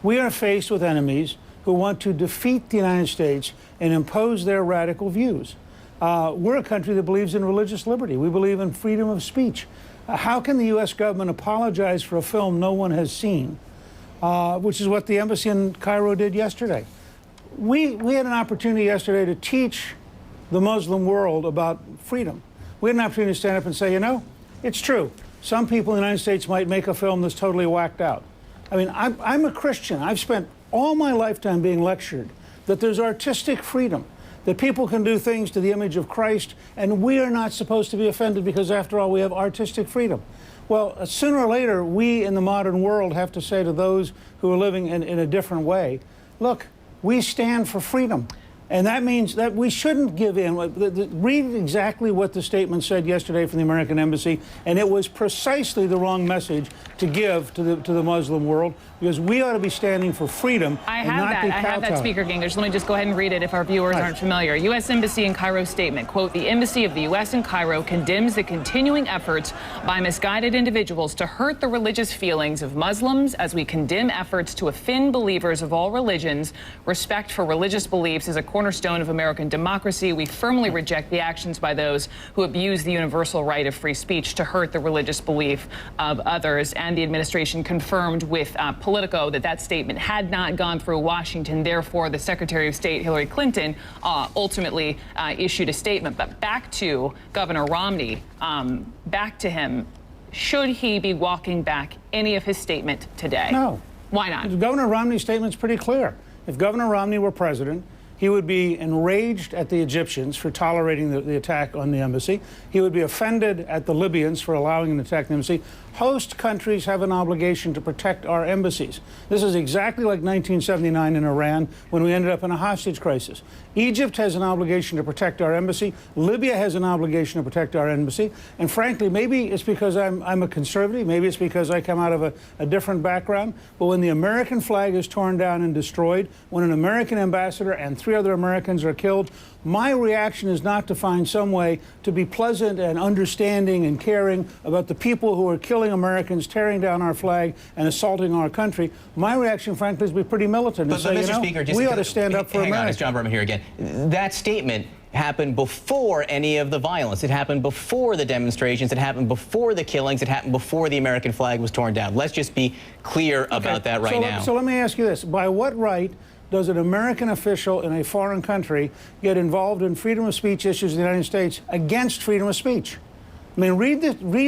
We are faced with enemies who want to defeat the United States and impose their radical views. We're a country that believes in religious liberty. We believe in freedom of speech. How can the U.S. government apologize for a film no one has seen, which is what the embassy in Cairo did yesterday? We had an opportunity yesterday to teach the Muslim world about freedom. We had an opportunity to stand up and say, you know, it's true. Some people in the United States might make a film that's totally whacked out. I mean, I'm a Christian. I've spent all my lifetime being lectured that there's artistic freedom, that people can do things to the image of Christ, and we are not supposed to be offended because, after all, we have artistic freedom. Well, sooner or later, we in the modern world have to say to those who are living in a different way, look, we stand for freedom. And that means that we shouldn't give in. Read exactly what the statement said yesterday from the American embassy, and it was precisely the wrong message to give to the Muslim world, because we ought to be standing for freedom and not be kowtowing. I have that, Speaker Gingrich. Let me just go ahead and read it if our viewers aren't familiar. U.S. Embassy in Cairo statement, quote, the Embassy of the U.S. in Cairo condemns the continuing efforts by misguided individuals to hurt the religious feelings of Muslims, as we condemn efforts to offend believers of all religions. Respect for religious beliefs is a cornerstone of American democracy. We firmly reject the actions by those who abuse the universal right of free speech to hurt the religious belief of others. And the administration confirmed with Politico that statement had not gone through Washington. Therefore, the Secretary of State, Hillary Clinton, ultimately issued a statement. But back to Governor Romney, back to him. Should he be walking back any of his statement today? No. Why not? Governor Romney's statement's pretty clear. If Governor Romney were president, he would be enraged at the Egyptians for tolerating the attack on the embassy. He would be offended at the Libyans for allowing an attack on the embassy. Host countries have an obligation to protect our embassies. This is exactly like 1979 in Iran, when we ended up in a hostage crisis. Egypt has an obligation to protect our embassy. Libya has an obligation to protect our embassy. And frankly, maybe it's because I'm a conservative. Maybe it's because I come out of a different background. But when the American flag is torn down and destroyed, when an American ambassador and 3 other Americans are killed, my reaction is not to find some way to be pleasant and understanding and caring about the people who are killing Americans, tearing down our flag, and assaulting our country. My reaction, frankly, is to be pretty militant and say, Mr. Speaker, we ought to stand up for America. Hang on, it's John Berman here again. That statement happened before any of the violence. It happened before the demonstrations. It happened before the killings. It happened before the American flag was torn down. Let's just be clear about that right now. So let me ask you this. By what right does an American official in a foreign country get involved in freedom of speech issues in the United States against freedom of speech? I mean, read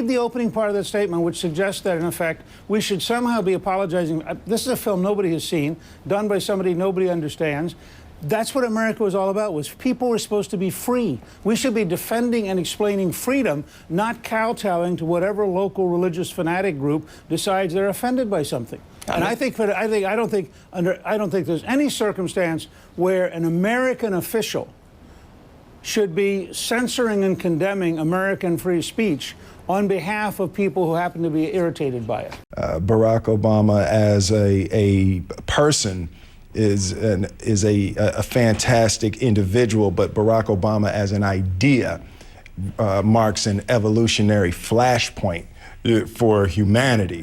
the opening part of that statement, which suggests that, in effect, we should somehow be apologizing. This is a film nobody has seen, done by somebody nobody understands. That's what America was all about, was people were supposed to be free. We should be defending and explaining freedom, not kowtowing to whatever local religious fanatic group decides they're offended by something. And I don't think there's any circumstance where an American official should be censoring and condemning American free speech on behalf of people who happen to be irritated by it. Barack Obama as a person is a fantastic individual, but Barack Obama as an idea marks an evolutionary flashpoint for humanity.